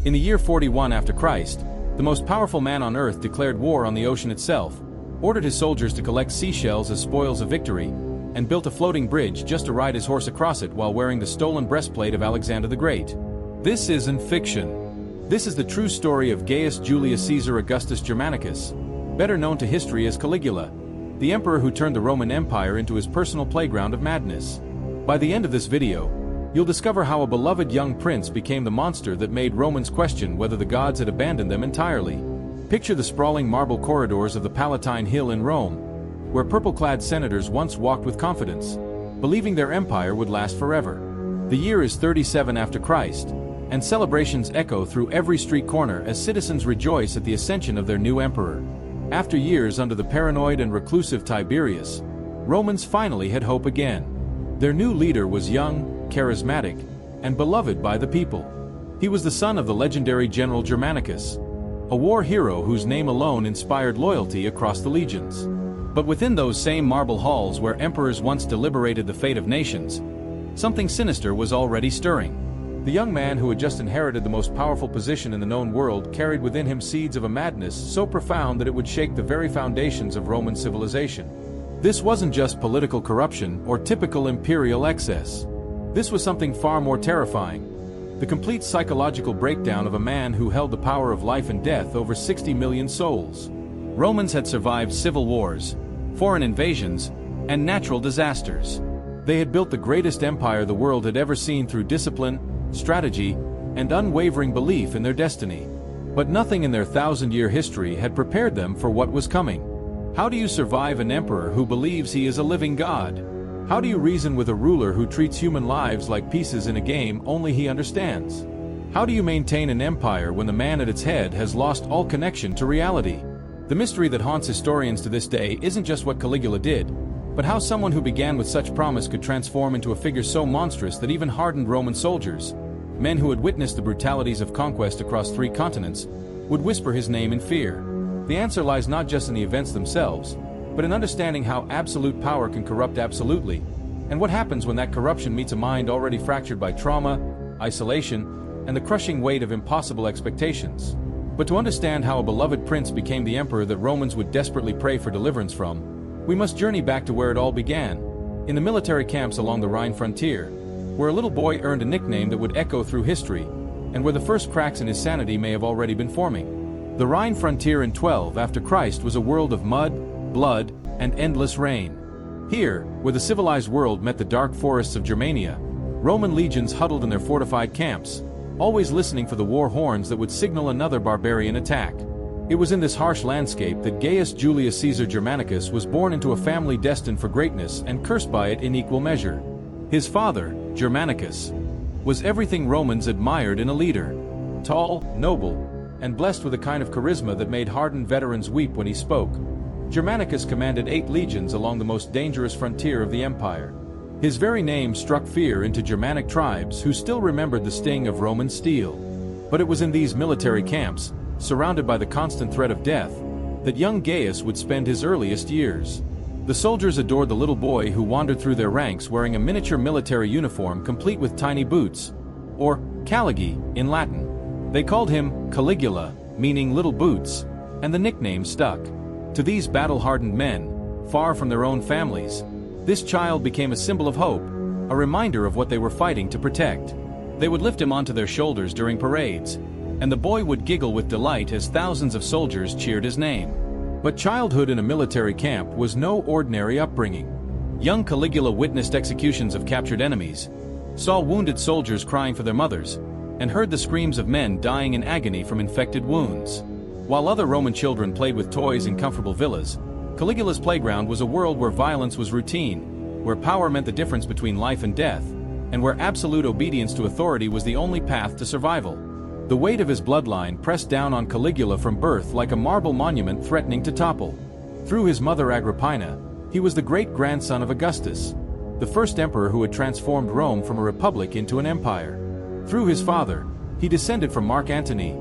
In the year 41 after Christ, the most powerful man on earth declared war on the ocean itself, ordered his soldiers to collect seashells as spoils of victory, and built a floating bridge just to ride his horse across it while wearing the stolen breastplate of Alexander the Great. This isn't fiction. This is the true story of Gaius Julius Caesar Augustus Germanicus, better known to history as Caligula, the emperor who turned the Roman Empire into his personal playground of madness. By the end of this video, you'll discover how a beloved young prince became the monster that made Romans question whether the gods had abandoned them entirely. Picture the sprawling marble corridors of the Palatine Hill in Rome, where purple-clad senators once walked with confidence, believing their empire would last forever. The year is 37 after Christ, and celebrations echo through every street corner as citizens rejoice at the ascension of their new emperor. After years under the paranoid and reclusive Tiberius, Romans finally had hope again. Their new leader was young, charismatic, and beloved by the people. He was the son of the legendary general Germanicus, a war hero whose name alone inspired loyalty across the legions. But within those same marble halls where emperors once deliberated the fate of nations, something sinister was already stirring. The young man who had just inherited the most powerful position in the known world carried within him seeds of a madness so profound that it would shake the very foundations of Roman civilization. This wasn't just political corruption or typical imperial excess. This was something far more terrifying. The complete psychological breakdown of a man who held the power of life and death over 60 million souls. Romans had survived civil wars, foreign invasions, and natural disasters. They had built the greatest empire the world had ever seen through discipline, strategy, and unwavering belief in their destiny. But nothing in their thousand-year history had prepared them for what was coming. How do you survive an emperor who believes he is a living god? How do you reason with a ruler who treats human lives like pieces in a game only he understands? How do you maintain an empire when the man at its head has lost all connection to reality? The mystery that haunts historians to this day isn't just what Caligula did, but how someone who began with such promise could transform into a figure so monstrous that even hardened Roman soldiers, men who had witnessed the brutalities of conquest across 3 continents, would whisper his name in fear. The answer lies not just in the events themselves, but in understanding how absolute power can corrupt absolutely, and what happens when that corruption meets a mind already fractured by trauma, isolation, and the crushing weight of impossible expectations. But to understand how a beloved prince became the emperor that Romans would desperately pray for deliverance from, we must journey back to where it all began, in the military camps along the Rhine frontier, where a little boy earned a nickname that would echo through history, and where the first cracks in his sanity may have already been forming. The Rhine frontier in 12 after Christ was a world of mud, blood, and endless rain. Here, where the civilized world met the dark forests of Germania, Roman legions huddled in their fortified camps, always listening for the war horns that would signal another barbarian attack. It was in this harsh landscape that Gaius Julius Caesar Germanicus was born into a family destined for greatness and cursed by it in equal measure. His father, Germanicus, was everything Romans admired in a leader: tall, noble, and blessed with a kind of charisma that made hardened veterans weep when he spoke. Germanicus commanded 8 legions along the most dangerous frontier of the empire. His very name struck fear into Germanic tribes who still remembered the sting of Roman steel. But it was in these military camps, surrounded by the constant threat of death, that young Gaius would spend his earliest years. The soldiers adored the little boy who wandered through their ranks wearing a miniature military uniform complete with tiny boots, or Caligula in Latin. They called him Caligula, meaning little boots, and the nickname stuck. To these battle-hardened men, far from their own families, this child became a symbol of hope, a reminder of what they were fighting to protect. They would lift him onto their shoulders during parades, and the boy would giggle with delight as thousands of soldiers cheered his name. But childhood in a military camp was no ordinary upbringing. Young Caligula witnessed executions of captured enemies, saw wounded soldiers crying for their mothers, and heard the screams of men dying in agony from infected wounds. While other Roman children played with toys in comfortable villas, Caligula's playground was a world where violence was routine, where power meant the difference between life and death, and where absolute obedience to authority was the only path to survival. The weight of his bloodline pressed down on Caligula from birth like a marble monument threatening to topple. Through his mother Agrippina, he was the great-grandson of Augustus, the first emperor who had transformed Rome from a republic into an empire. Through his father, he descended from Mark Antony,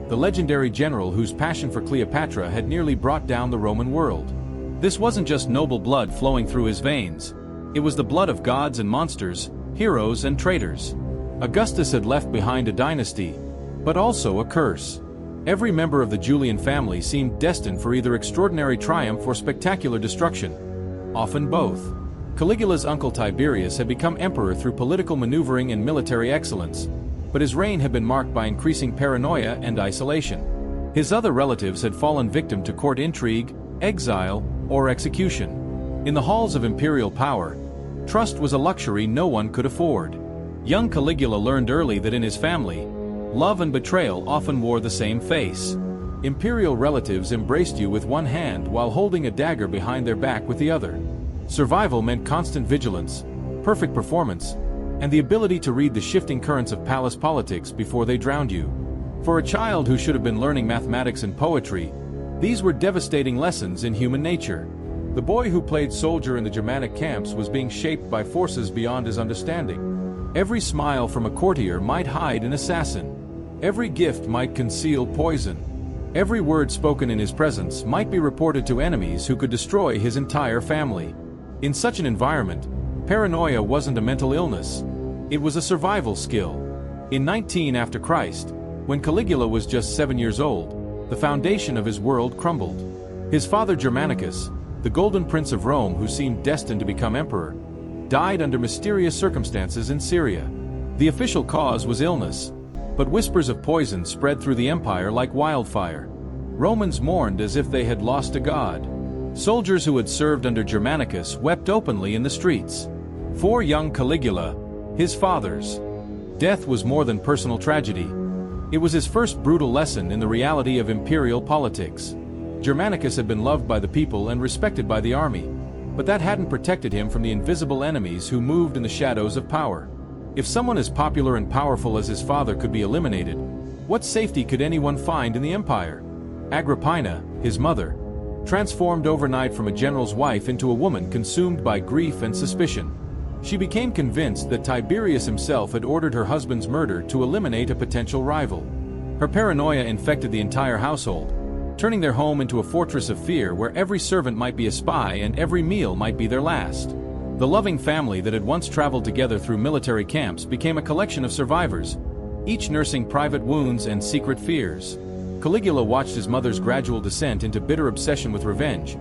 the legendary general whose passion for Cleopatra had nearly brought down the Roman world. This wasn't just noble blood flowing through his veins. It was the blood of gods and monsters, heroes and traitors. Augustus had left behind a dynasty, but also a curse. Every member of the Julian family seemed destined for either extraordinary triumph or spectacular destruction, often both. Caligula's uncle Tiberius had become emperor through political maneuvering and military excellence, but his reign had been marked by increasing paranoia and isolation. His other relatives had fallen victim to court intrigue, exile, or execution. In the halls of imperial power, trust was a luxury no one could afford. Young Caligula learned early that in his family, love and betrayal often wore the same face. Imperial relatives embraced you with one hand while holding a dagger behind their back with the other. Survival meant constant vigilance, perfect performance, and the ability to read the shifting currents of palace politics before they drowned you. For a child who should have been learning mathematics and poetry, these were devastating lessons in human nature. The boy who played soldier in the Germanic camps was being shaped by forces beyond his understanding. Every smile from a courtier might hide an assassin. Every gift might conceal poison. Every word spoken in his presence might be reported to enemies who could destroy his entire family. In such an environment, paranoia wasn't a mental illness. It was a survival skill. In 19 after Christ, when Caligula was just 7 years old, the foundation of his world crumbled. His father Germanicus, the Golden Prince of Rome who seemed destined to become emperor, died under mysterious circumstances in Syria. The official cause was illness, but whispers of poison spread through the empire like wildfire. Romans mourned as if they had lost a god. Soldiers who had served under Germanicus wept openly in the streets. For young Caligula, his father's death was more than personal tragedy. It was his first brutal lesson in the reality of imperial politics. Germanicus had been loved by the people and respected by the army, but that hadn't protected him from the invisible enemies who moved in the shadows of power. If someone as popular and powerful as his father could be eliminated, what safety could anyone find in the empire? Agrippina, his mother, transformed overnight from a general's wife into a woman consumed by grief and suspicion. She became convinced that Tiberius himself had ordered her husband's murder to eliminate a potential rival. Her paranoia infected the entire household, turning their home into a fortress of fear where every servant might be a spy and every meal might be their last. The loving family that had once traveled together through military camps became a collection of survivors, each nursing private wounds and secret fears. Caligula watched his mother's gradual descent into bitter obsession with revenge,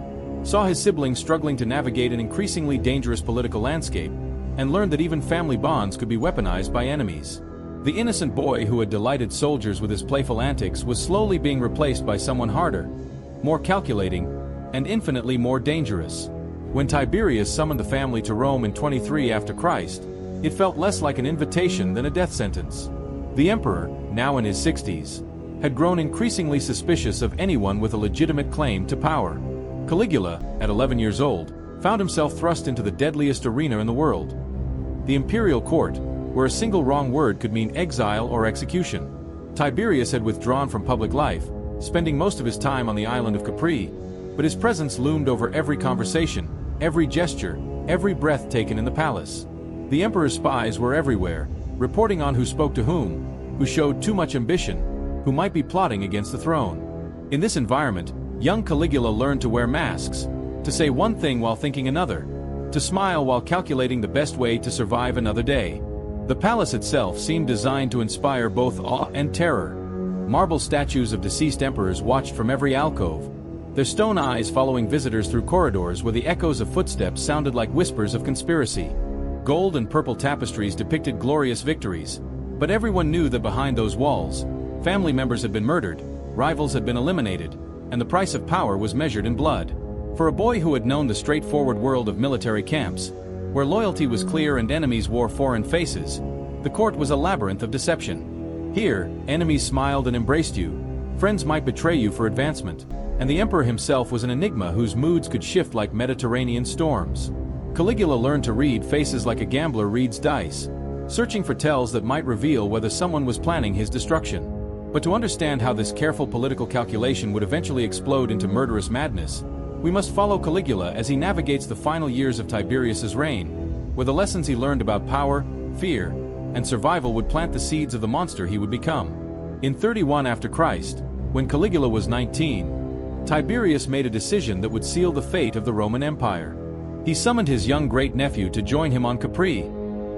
saw his siblings struggling to navigate an increasingly dangerous political landscape, and learned that even family bonds could be weaponized by enemies. The innocent boy who had delighted soldiers with his playful antics was slowly being replaced by someone harder, more calculating, and infinitely more dangerous. When Tiberius summoned the family to Rome in 23 after Christ, it felt less like an invitation than a death sentence. The emperor, now in his 60s, had grown increasingly suspicious of anyone with a legitimate claim to power. Caligula, at 11 years old, found himself thrust into the deadliest arena in the world. The imperial court, where a single wrong word could mean exile or execution. Tiberius had withdrawn from public life, spending most of his time on the island of Capri, but his presence loomed over every conversation, every gesture, every breath taken in the palace. The emperor's spies were everywhere, reporting on who spoke to whom, who showed too much ambition, who might be plotting against the throne. In this environment, young Caligula learned to wear masks, to say one thing while thinking another, to smile while calculating the best way to survive another day. The palace itself seemed designed to inspire both awe and terror. Marble statues of deceased emperors watched from every alcove, their stone eyes following visitors through corridors where the echoes of footsteps sounded like whispers of conspiracy. Gold and purple tapestries depicted glorious victories, but everyone knew that behind those walls, family members had been murdered, rivals had been eliminated, and the price of power was measured in blood. For a boy who had known the straightforward world of military camps, where loyalty was clear and enemies wore foreign faces, the court was a labyrinth of deception. Here, enemies smiled and embraced you, friends might betray you for advancement, and the emperor himself was an enigma whose moods could shift like Mediterranean storms. Caligula learned to read faces like a gambler reads dice, searching for tells that might reveal whether someone was planning his destruction. But to understand how this careful political calculation would eventually explode into murderous madness, we must follow Caligula as he navigates the final years of Tiberius's reign, where the lessons he learned about power, fear, and survival would plant the seeds of the monster he would become. In 31 after Christ, when Caligula was 19, Tiberius made a decision that would seal the fate of the Roman Empire. He summoned his young great-nephew to join him on Capri,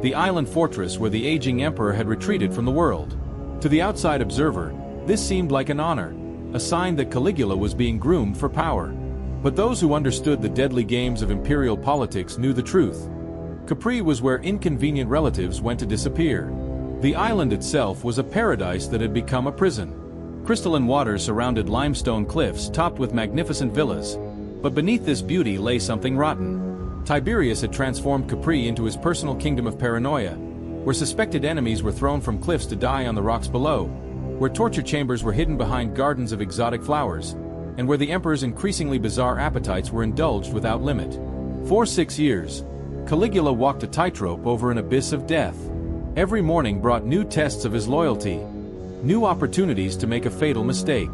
the island fortress where the aging emperor had retreated from the world. To the outside observer, this seemed like an honor, a sign that Caligula was being groomed for power. But those who understood the deadly games of imperial politics knew the truth. Capri was where inconvenient relatives went to disappear. The island itself was a paradise that had become a prison. Crystalline waters surrounded limestone cliffs topped with magnificent villas. But beneath this beauty lay something rotten. Tiberius had transformed Capri into his personal kingdom of paranoia, where suspected enemies were thrown from cliffs to die on the rocks below, where torture chambers were hidden behind gardens of exotic flowers, and where the emperor's increasingly bizarre appetites were indulged without limit. For 6 years, Caligula walked a tightrope over an abyss of death. Every morning brought new tests of his loyalty, new opportunities to make a fatal mistake.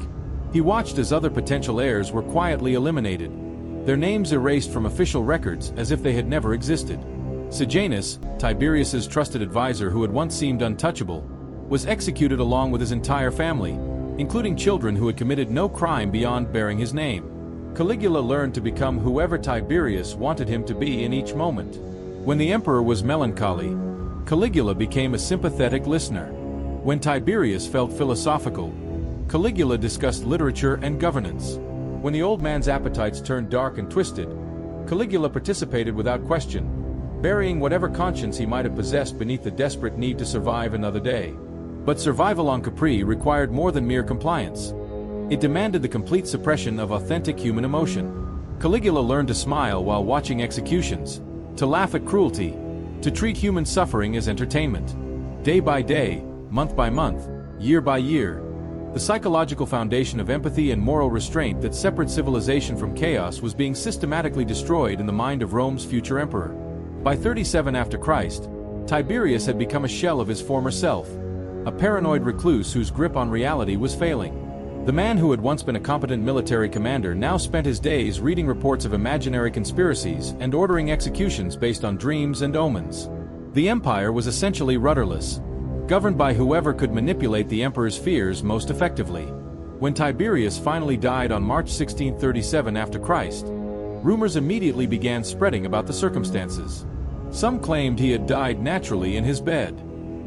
He watched as other potential heirs were quietly eliminated, their names erased from official records as if they had never existed. Sejanus, Tiberius's trusted advisor who had once seemed untouchable, was executed along with his entire family, including children who had committed no crime beyond bearing his name. Caligula learned to become whoever Tiberius wanted him to be in each moment. When the emperor was melancholy, Caligula became a sympathetic listener. When Tiberius felt philosophical, Caligula discussed literature and governance. When the old man's appetites turned dark and twisted, Caligula participated without question, burying whatever conscience he might have possessed beneath the desperate need to survive another day. But survival on Capri required more than mere compliance. It demanded the complete suppression of authentic human emotion. Caligula learned to smile while watching executions, to laugh at cruelty, to treat human suffering as entertainment. Day by day, month by month, year by year, the psychological foundation of empathy and moral restraint that separate civilization from chaos was being systematically destroyed in the mind of Rome's future emperor. By 37 after Christ, Tiberius had become a shell of his former self, a paranoid recluse whose grip on reality was failing. The man who had once been a competent military commander now spent his days reading reports of imaginary conspiracies and ordering executions based on dreams and omens. The empire was essentially rudderless, governed by whoever could manipulate the emperor's fears most effectively. When Tiberius finally died on March 1637 after Christ, rumors immediately began spreading about the circumstances. Some claimed he had died naturally in his bed.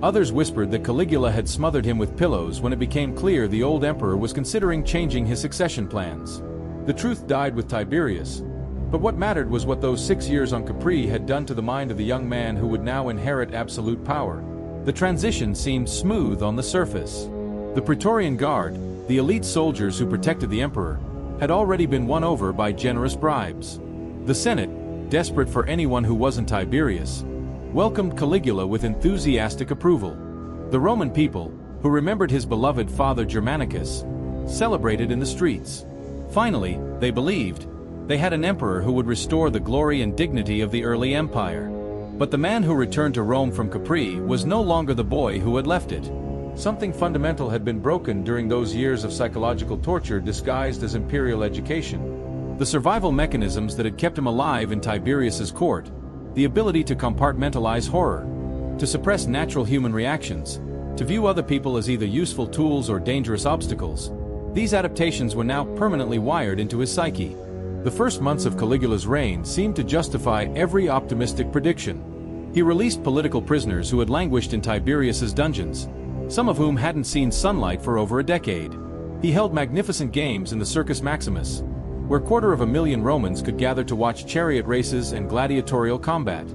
Others whispered that Caligula had smothered him with pillows when it became clear the old emperor was considering changing his succession plans. The truth died with Tiberius, but what mattered was what those 6 years on Capri had done to the mind of the young man who would now inherit absolute power. The transition seemed smooth on the surface. The Praetorian Guard, the elite soldiers who protected the emperor, had already been won over by generous bribes. The Senate, desperate for anyone who wasn't Tiberius, welcomed Caligula with enthusiastic approval. The Roman people, who remembered his beloved father Germanicus, celebrated in the streets. Finally, they believed, they had an emperor who would restore the glory and dignity of the early empire. But the man who returned to Rome from Capri was no longer the boy who had left it. Something fundamental had been broken during those years of psychological torture disguised as imperial education. The survival mechanisms that had kept him alive in Tiberius's court, the ability to compartmentalize horror, to suppress natural human reactions, to view other people as either useful tools or dangerous obstacles. These adaptations were now permanently wired into his psyche. The first months of Caligula's reign seemed to justify every optimistic prediction. He released political prisoners who had languished in Tiberius's dungeons, some of whom hadn't seen sunlight for over a decade. He held magnificent games in the Circus Maximus, where 250,000 Romans could gather to watch chariot races and gladiatorial combat.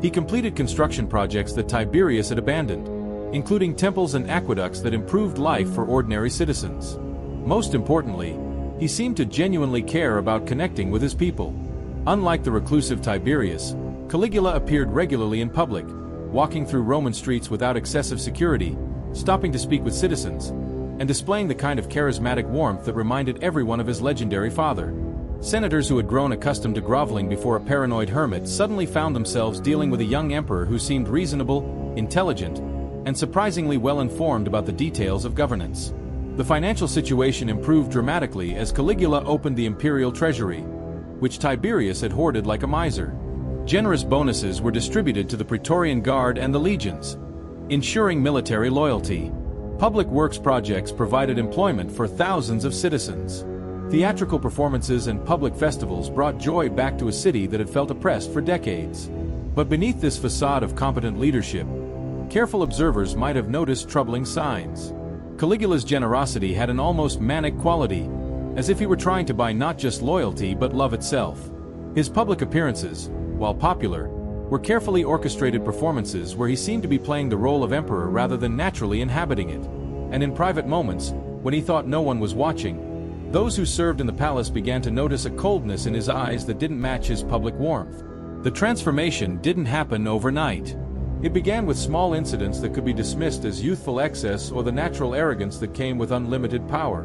He completed construction projects that Tiberius had abandoned, including temples and aqueducts that improved life for ordinary citizens. Most importantly, he seemed to genuinely care about connecting with his people. Unlike the reclusive Tiberius, Caligula appeared regularly in public, walking through Roman streets without excessive security, stopping to speak with citizens, and displaying the kind of charismatic warmth that reminded everyone of his legendary father. Senators who had grown accustomed to groveling before a paranoid hermit suddenly found themselves dealing with a young emperor who seemed reasonable, intelligent, and surprisingly well-informed about the details of governance. The financial situation improved dramatically as Caligula opened the imperial treasury, which Tiberius had hoarded like a miser. Generous bonuses were distributed to the Praetorian Guard and the legions, ensuring military loyalty. Public works projects provided employment for thousands of citizens. Theatrical performances and public festivals brought joy back to a city that had felt oppressed for decades. But beneath this facade of competent leadership, careful observers might have noticed troubling signs. Caligula's generosity had an almost manic quality, as if he were trying to buy not just loyalty but love itself. His public appearances, while popular, were carefully orchestrated performances where he seemed to be playing the role of emperor rather than naturally inhabiting it. And in private moments, when he thought no one was watching, those who served in the palace began to notice a coldness in his eyes that didn't match his public warmth. The transformation didn't happen overnight. It began with small incidents that could be dismissed as youthful excess or the natural arrogance that came with unlimited power.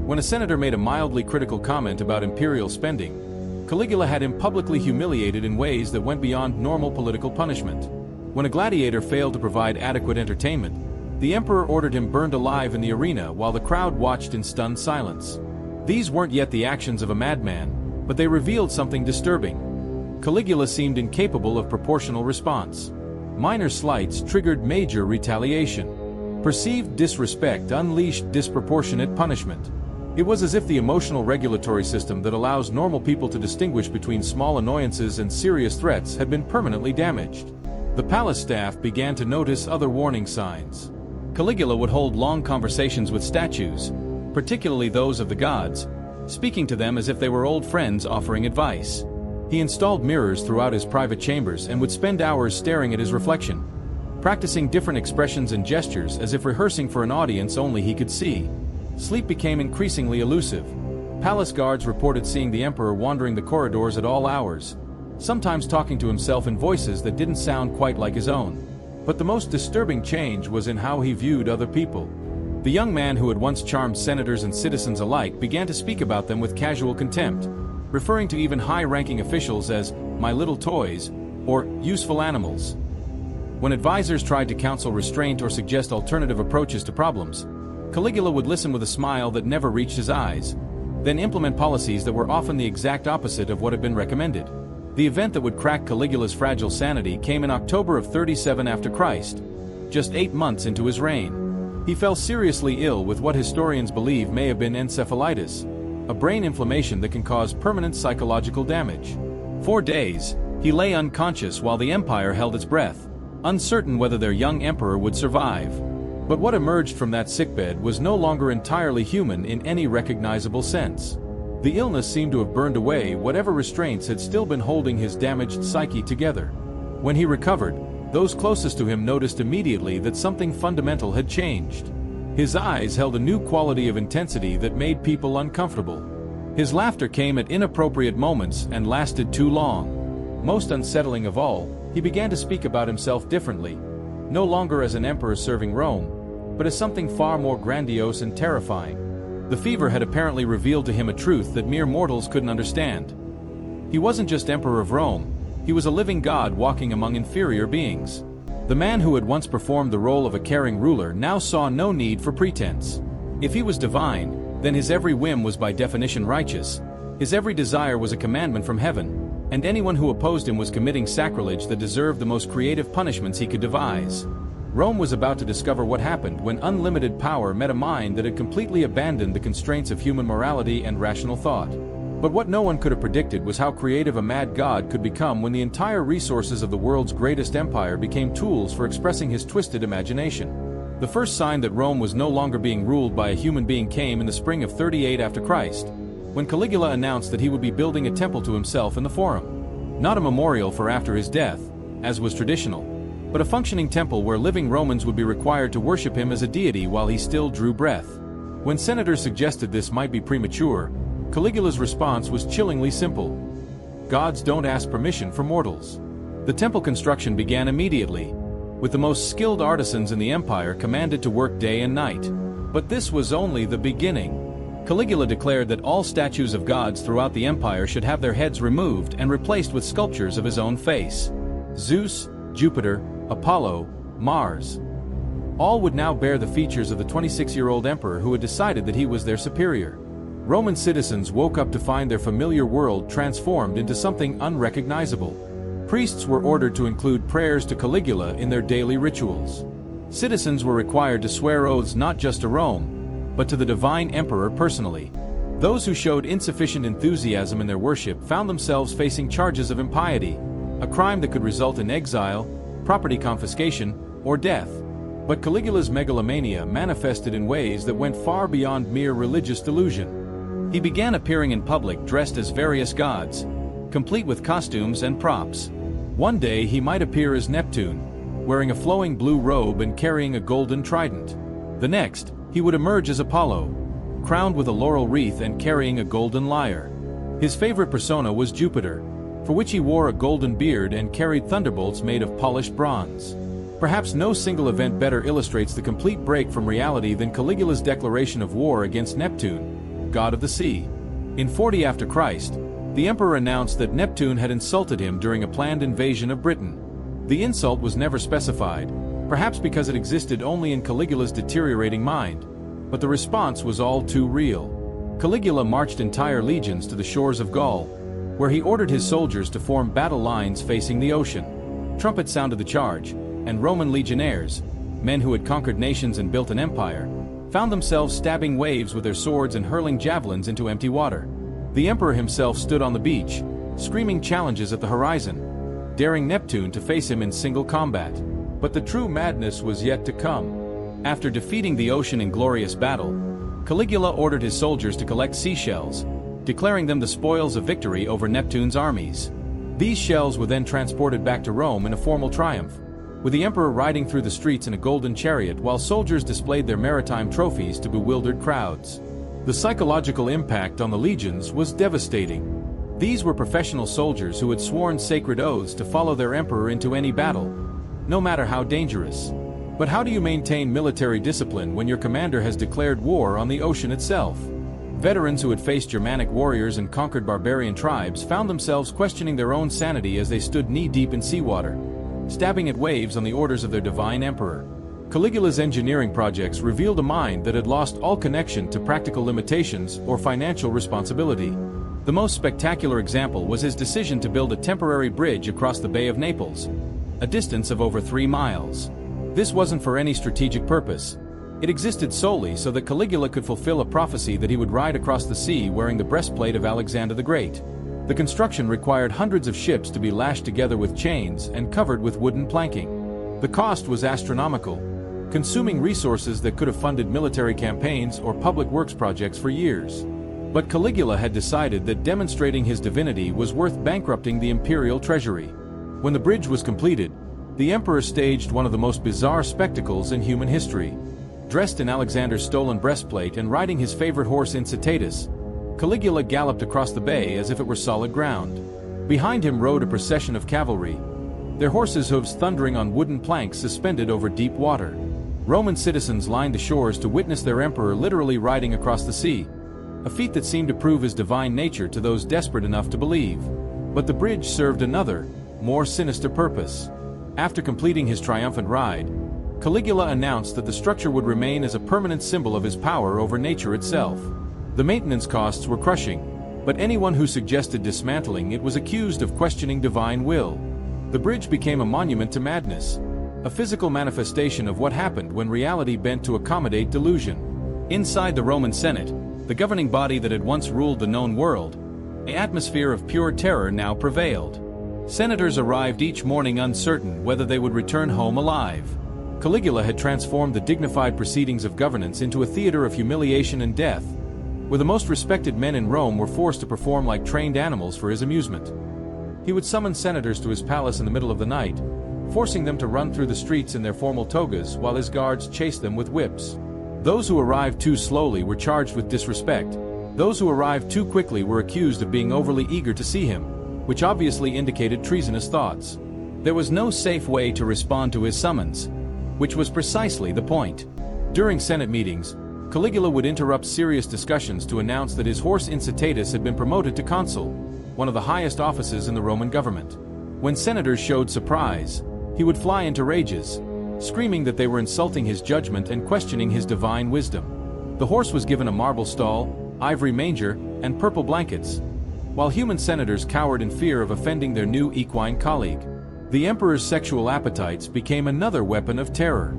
When a senator made a mildly critical comment about imperial spending, Caligula had him publicly humiliated in ways that went beyond normal political punishment. When a gladiator failed to provide adequate entertainment, the emperor ordered him burned alive in the arena while the crowd watched in stunned silence. These weren't yet the actions of a madman, but they revealed something disturbing. Caligula seemed incapable of proportional response. Minor slights triggered major retaliation. Perceived disrespect unleashed disproportionate punishment. It was as if the emotional regulatory system that allows normal people to distinguish between small annoyances and serious threats had been permanently damaged. The palace staff began to notice other warning signs. Caligula would hold long conversations with statues, particularly those of the gods, speaking to them as if they were old friends offering advice. He installed mirrors throughout his private chambers and would spend hours staring at his reflection, practicing different expressions and gestures as if rehearsing for an audience only he could see. Sleep became increasingly elusive. Palace guards reported seeing the emperor wandering the corridors at all hours, sometimes talking to himself in voices that didn't sound quite like his own. But the most disturbing change was in how he viewed other people. The young man who had once charmed senators and citizens alike began to speak about them with casual contempt, referring to even high-ranking officials as "my little toys" or "useful animals." When advisors tried to counsel restraint or suggest alternative approaches to problems, Caligula would listen with a smile that never reached his eyes, then implement policies that were often the exact opposite of what had been recommended. The event that would crack Caligula's fragile sanity came in October of 37 after Christ, just 8 months into his reign. He fell seriously ill with what historians believe may have been encephalitis, a brain inflammation that can cause permanent psychological damage. For days, he lay unconscious while the empire held its breath, uncertain whether their young emperor would survive. But what emerged from that sickbed was no longer entirely human in any recognizable sense. The illness seemed to have burned away whatever restraints had still been holding his damaged psyche together. When he recovered, those closest to him noticed immediately that something fundamental had changed. His eyes held a new quality of intensity that made people uncomfortable. His laughter came at inappropriate moments and lasted too long. Most unsettling of all, he began to speak about himself differently, no longer as an emperor serving Rome, but as something far more grandiose and terrifying. The fever had apparently revealed to him a truth that mere mortals couldn't understand. He wasn't just emperor of Rome, he was a living god walking among inferior beings. The man who had once performed the role of a caring ruler now saw no need for pretense. If he was divine, then his every whim was by definition righteous, his every desire was a commandment from heaven, and anyone who opposed him was committing sacrilege that deserved the most creative punishments he could devise. Rome was about to discover what happened when unlimited power met a mind that had completely abandoned the constraints of human morality and rational thought. But what no one could have predicted was how creative a mad god could become when the entire resources of the world's greatest empire became tools for expressing his twisted imagination. The first sign that Rome was no longer being ruled by a human being came in the spring of 38 after Christ, when Caligula announced that he would be building a temple to himself in the Forum. Not a memorial for after his death, as was traditional, but a functioning temple where living Romans would be required to worship him as a deity while he still drew breath. When senators suggested this might be premature, Caligula's response was chillingly simple. Gods don't ask permission for mortals. The temple construction began immediately, with the most skilled artisans in the empire commanded to work day and night. But this was only the beginning. Caligula declared that all statues of gods throughout the empire should have their heads removed and replaced with sculptures of his own face. Zeus, Jupiter, Apollo, Mars. All would now bear the features of the 26-year-old emperor who had decided that he was their superior. Roman citizens woke up to find their familiar world transformed into something unrecognizable. Priests were ordered to include prayers to Caligula in their daily rituals. Citizens were required to swear oaths not just to Rome, but to the divine emperor personally. Those who showed insufficient enthusiasm in their worship found themselves facing charges of impiety, a crime that could result in exile, property confiscation, or death. But Caligula's megalomania manifested in ways that went far beyond mere religious delusion. He began appearing in public dressed as various gods, complete with costumes and props. One day he might appear as Neptune, wearing a flowing blue robe and carrying a golden trident. The next, he would emerge as Apollo, crowned with a laurel wreath and carrying a golden lyre. His favorite persona was Jupiter, for which he wore a golden beard and carried thunderbolts made of polished bronze. Perhaps no single event better illustrates the complete break from reality than Caligula's declaration of war against Neptune, god of the sea. In 40 after Christ, the emperor announced that Neptune had insulted him during a planned invasion of Britain. The insult was never specified, perhaps because it existed only in Caligula's deteriorating mind, but the response was all too real. Caligula marched entire legions to the shores of Gaul, where he ordered his soldiers to form battle lines facing the ocean. Trumpets sounded the charge, and Roman legionnaires, men who had conquered nations and built an empire, found themselves stabbing waves with their swords and hurling javelins into empty water. The emperor himself stood on the beach, screaming challenges at the horizon, daring Neptune to face him in single combat. But the true madness was yet to come. After defeating the ocean in glorious battle, Caligula ordered his soldiers to collect seashells, declaring them the spoils of victory over Neptune's armies. These shells were then transported back to Rome in a formal triumph, with the emperor riding through the streets in a golden chariot while soldiers displayed their maritime trophies to bewildered crowds. The psychological impact on the legions was devastating. These were professional soldiers who had sworn sacred oaths to follow their emperor into any battle, no matter how dangerous. But how do you maintain military discipline when your commander has declared war on the ocean itself? Veterans who had faced Germanic warriors and conquered barbarian tribes found themselves questioning their own sanity as they stood knee-deep in seawater, stabbing at waves on the orders of their divine emperor. Caligula's engineering projects revealed a mind that had lost all connection to practical limitations or financial responsibility. The most spectacular example was his decision to build a temporary bridge across the Bay of Naples, a distance of over 3 miles. This wasn't for any strategic purpose. It existed solely so that Caligula could fulfill a prophecy that he would ride across the sea wearing the breastplate of Alexander the Great. The construction required hundreds of ships to be lashed together with chains and covered with wooden planking. The cost was astronomical, consuming resources that could have funded military campaigns or public works projects for years. But Caligula had decided that demonstrating his divinity was worth bankrupting the imperial treasury. When the bridge was completed, the emperor staged one of the most bizarre spectacles in human history. Dressed in Alexander's stolen breastplate and riding his favorite horse Incitatus, Caligula galloped across the bay as if it were solid ground. Behind him rode a procession of cavalry, their horses' hooves thundering on wooden planks suspended over deep water. Roman citizens lined the shores to witness their emperor literally riding across the sea, a feat that seemed to prove his divine nature to those desperate enough to believe. But the bridge served another, more sinister purpose. After completing his triumphant ride, Caligula announced that the structure would remain as a permanent symbol of his power over nature itself. The maintenance costs were crushing, but anyone who suggested dismantling it was accused of questioning divine will. The bridge became a monument to madness, a physical manifestation of what happened when reality bent to accommodate delusion. Inside the Roman Senate, the governing body that had once ruled the known world, an atmosphere of pure terror now prevailed. Senators arrived each morning uncertain whether they would return home alive. Caligula had transformed the dignified proceedings of governance into a theater of humiliation and death, where the most respected men in Rome were forced to perform like trained animals for his amusement. He would summon senators to his palace in the middle of the night, forcing them to run through the streets in their formal togas while his guards chased them with whips. Those who arrived too slowly were charged with disrespect. Those who arrived too quickly were accused of being overly eager to see him, which obviously indicated treasonous thoughts. There was no safe way to respond to his summons, which was precisely the point. During Senate meetings, Caligula would interrupt serious discussions to announce that his horse Incitatus had been promoted to consul, one of the highest offices in the Roman government. When senators showed surprise, he would fly into rages, screaming that they were insulting his judgment and questioning his divine wisdom. The horse was given a marble stall, ivory manger, and purple blankets, while human senators cowered in fear of offending their new equine colleague. The emperor's sexual appetites became another weapon of terror.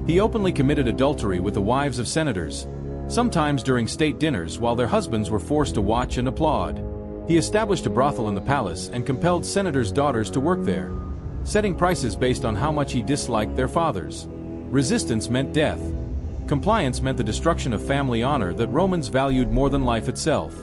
He openly committed adultery with the wives of senators, sometimes during state dinners while their husbands were forced to watch and applaud. He established a brothel in the palace and compelled senators' daughters to work there, setting prices based on how much he disliked their fathers. Resistance meant death. Compliance meant the destruction of family honor that Romans valued more than life itself.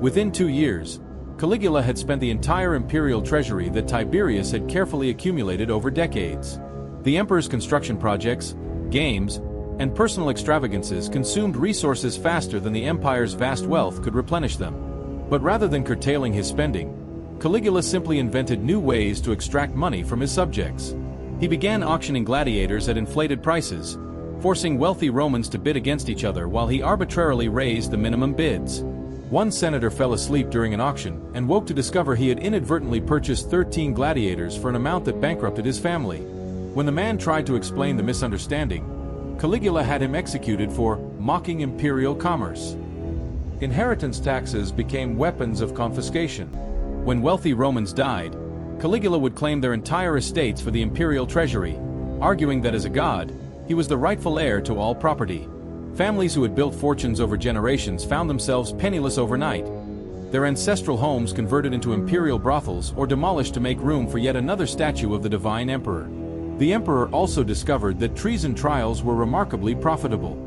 Within 2 years, Caligula had spent the entire imperial treasury that Tiberius had carefully accumulated over decades. The emperor's construction projects, games, and personal extravagances consumed resources faster than the empire's vast wealth could replenish them. But rather than curtailing his spending, Caligula simply invented new ways to extract money from his subjects. He began auctioning gladiators at inflated prices, forcing wealthy Romans to bid against each other while he arbitrarily raised the minimum bids. One senator fell asleep during an auction and woke to discover he had inadvertently purchased 13 gladiators for an amount that bankrupted his family. When the man tried to explain the misunderstanding, Caligula had him executed for mocking imperial commerce. Inheritance taxes became weapons of confiscation. When wealthy Romans died, Caligula would claim their entire estates for the imperial treasury, arguing that as a god, he was the rightful heir to all property. Families who had built fortunes over generations found themselves penniless overnight. Their ancestral homes converted into imperial brothels or demolished to make room for yet another statue of the divine emperor. The emperor also discovered that treason trials were remarkably profitable.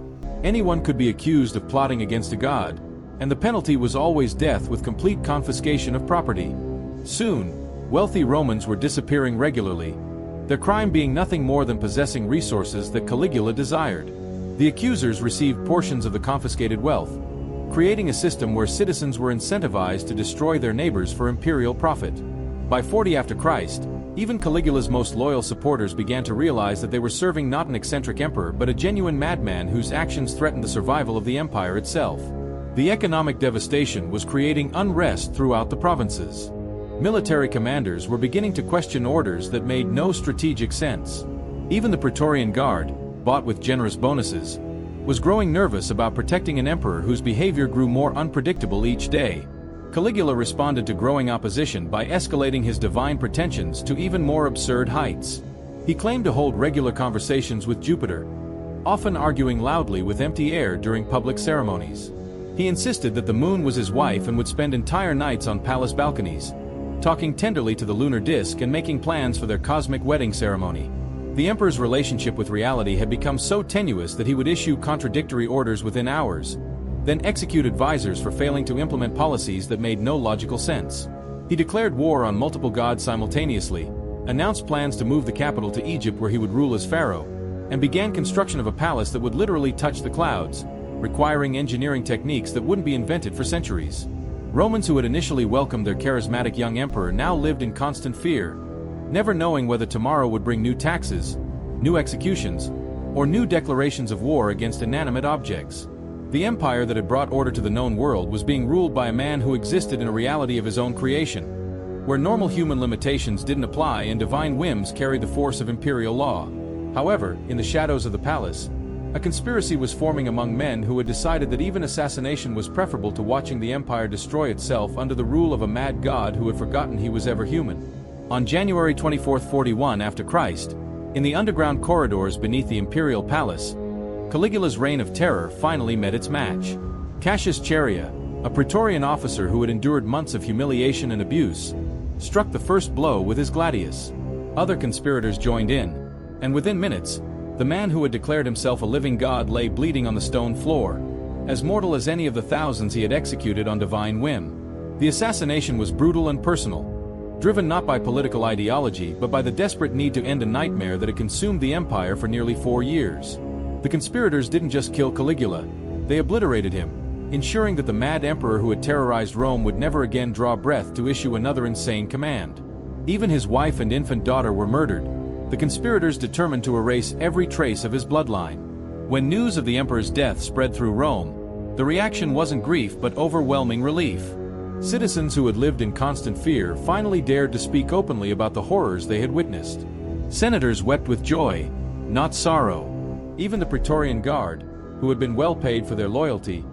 Anyone could be accused of plotting against a god, and the penalty was always death with complete confiscation of property. Soon, wealthy Romans were disappearing regularly, their crime being nothing more than possessing resources that Caligula desired. The accusers received portions of the confiscated wealth, creating a system where citizens were incentivized to destroy their neighbors for imperial profit. By 40 after Christ, even Caligula's most loyal supporters began to realize that they were serving not an eccentric emperor but a genuine madman whose actions threatened the survival of the empire itself. The economic devastation was creating unrest throughout the provinces. Military commanders were beginning to question orders that made no strategic sense. Even the Praetorian Guard, bought with generous bonuses, was growing nervous about protecting an emperor whose behavior grew more unpredictable each day. Caligula responded to growing opposition by escalating his divine pretensions to even more absurd heights. He claimed to hold regular conversations with Jupiter, often arguing loudly with empty air during public ceremonies. He insisted that the moon was his wife and would spend entire nights on palace balconies, talking tenderly to the lunar disk and making plans for their cosmic wedding ceremony. The emperor's relationship with reality had become so tenuous that he would issue contradictory orders within hours, then execute advisors for failing to implement policies that made no logical sense. He declared war on multiple gods simultaneously, announced plans to move the capital to Egypt where he would rule as pharaoh, and began construction of a palace that would literally touch the clouds, requiring engineering techniques that wouldn't be invented for centuries. Romans who had initially welcomed their charismatic young emperor now lived in constant fear, never knowing whether tomorrow would bring new taxes, new executions, or new declarations of war against inanimate objects. The empire that had brought order to the known world was being ruled by a man who existed in a reality of his own creation, where normal human limitations didn't apply and divine whims carried the force of imperial law. However, in the shadows of the palace, a conspiracy was forming among men who had decided that even assassination was preferable to watching the empire destroy itself under the rule of a mad god who had forgotten he was ever human. On January 24, 41 after Christ, in the underground corridors beneath the imperial palace, Caligula's reign of terror finally met its match. Cassius Chaerea, a Praetorian officer who had endured months of humiliation and abuse, struck the first blow with his gladius. Other conspirators joined in, and within minutes, the man who had declared himself a living god lay bleeding on the stone floor, as mortal as any of the thousands he had executed on divine whim. The assassination was brutal and personal, driven not by political ideology but by the desperate need to end a nightmare that had consumed the empire for nearly 4 years. The conspirators didn't just kill Caligula, they obliterated him, ensuring that the mad emperor who had terrorized Rome would never again draw breath to issue another insane command. Even his wife and infant daughter were murdered, the conspirators determined to erase every trace of his bloodline. When news of the emperor's death spread through Rome, the reaction wasn't grief but overwhelming relief. Citizens who had lived in constant fear finally dared to speak openly about the horrors they had witnessed. Senators wept with joy, not sorrow. Even the Praetorian Guard, who had been well paid for their loyalty,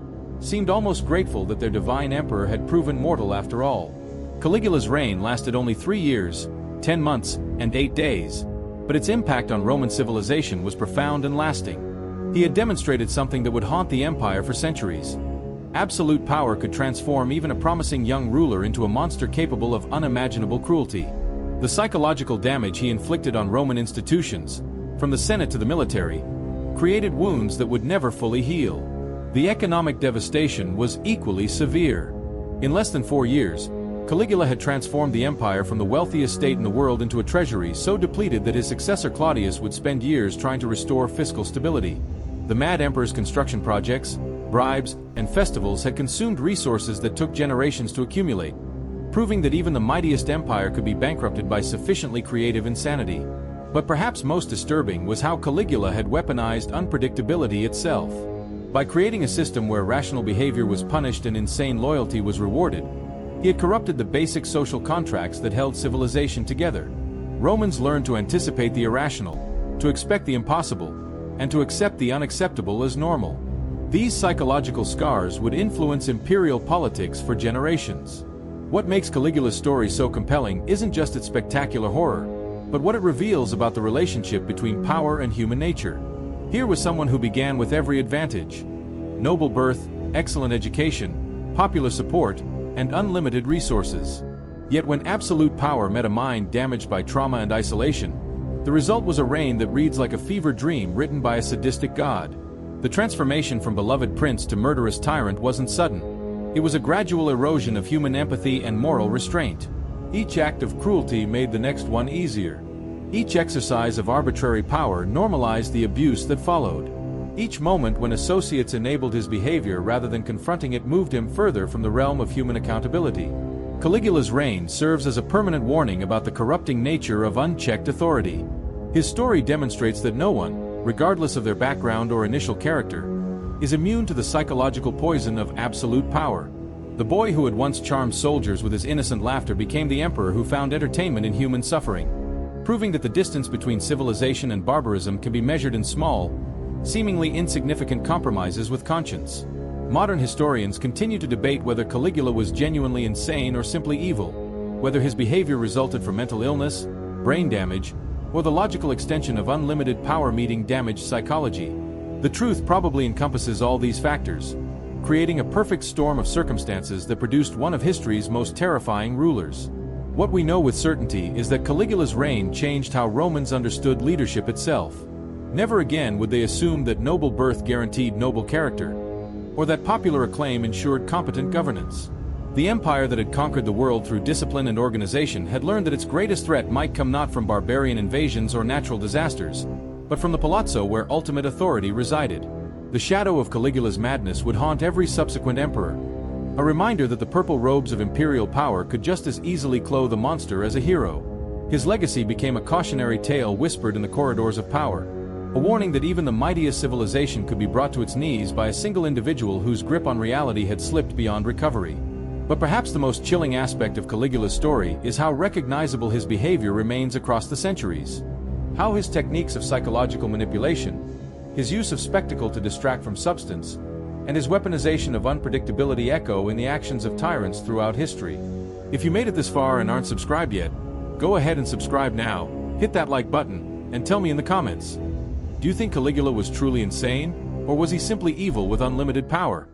seemed almost grateful that their divine emperor had proven mortal after all. Caligula's reign lasted only 3 years, 10 months, and 8 days, but its impact on Roman civilization was profound and lasting. He had demonstrated something that would haunt the empire for centuries. Absolute power could transform even a promising young ruler into a monster capable of unimaginable cruelty. The psychological damage he inflicted on Roman institutions, from the Senate to the military, created wounds that would never fully heal. The economic devastation was equally severe. In less than 4 years, Caligula had transformed the empire from the wealthiest state in the world into a treasury so depleted that his successor Claudius would spend years trying to restore fiscal stability. The mad emperor's construction projects, bribes, and festivals had consumed resources that took generations to accumulate, proving that even the mightiest empire could be bankrupted by sufficiently creative insanity. But perhaps most disturbing was how Caligula had weaponized unpredictability itself. By creating a system where rational behavior was punished and insane loyalty was rewarded, he had corrupted the basic social contracts that held civilization together. Romans learned to anticipate the irrational, to expect the impossible, and to accept the unacceptable as normal. These psychological scars would influence imperial politics for generations. What makes Caligula's story so compelling isn't just its spectacular horror, but what it reveals about the relationship between power and human nature. Here was someone who began with every advantage: noble birth, excellent education, popular support, and unlimited resources. Yet when absolute power met a mind damaged by trauma and isolation, the result was a reign that reads like a fever dream written by a sadistic god. The transformation from beloved prince to murderous tyrant wasn't sudden. It was a gradual erosion of human empathy and moral restraint. Each act of cruelty made the next one easier. Each exercise of arbitrary power normalized the abuse that followed. Each moment when associates enabled his behavior rather than confronting it moved him further from the realm of human accountability. Caligula's reign serves as a permanent warning about the corrupting nature of unchecked authority. His story demonstrates that no one, regardless of their background or initial character, is immune to the psychological poison of absolute power. The boy who had once charmed soldiers with his innocent laughter became the emperor who found entertainment in human suffering, proving that the distance between civilization and barbarism can be measured in small, seemingly insignificant compromises with conscience. Modern historians continue to debate whether Caligula was genuinely insane or simply evil, whether his behavior resulted from mental illness, brain damage, or the logical extension of unlimited power meeting damaged psychology. The truth probably encompasses all these factors, creating a perfect storm of circumstances that produced one of history's most terrifying rulers. What we know with certainty is that Caligula's reign changed how Romans understood leadership itself. Never again would they assume that noble birth guaranteed noble character, or that popular acclaim ensured competent governance. The empire that had conquered the world through discipline and organization had learned that its greatest threat might come not from barbarian invasions or natural disasters, but from the palazzo where ultimate authority resided. The shadow of Caligula's madness would haunt every subsequent emperor, a reminder that the purple robes of imperial power could just as easily clothe a monster as a hero. His legacy became a cautionary tale whispered in the corridors of power, a warning that even the mightiest civilization could be brought to its knees by a single individual whose grip on reality had slipped beyond recovery. But perhaps the most chilling aspect of Caligula's story is how recognizable his behavior remains across the centuries. How his techniques of psychological manipulation, his use of spectacle to distract from substance, and his weaponization of unpredictability echo in the actions of tyrants throughout history. If you made it this far and aren't subscribed yet, go ahead and subscribe now, hit that like button, and tell me in the comments. Do you think Caligula was truly insane, or was he simply evil with unlimited power?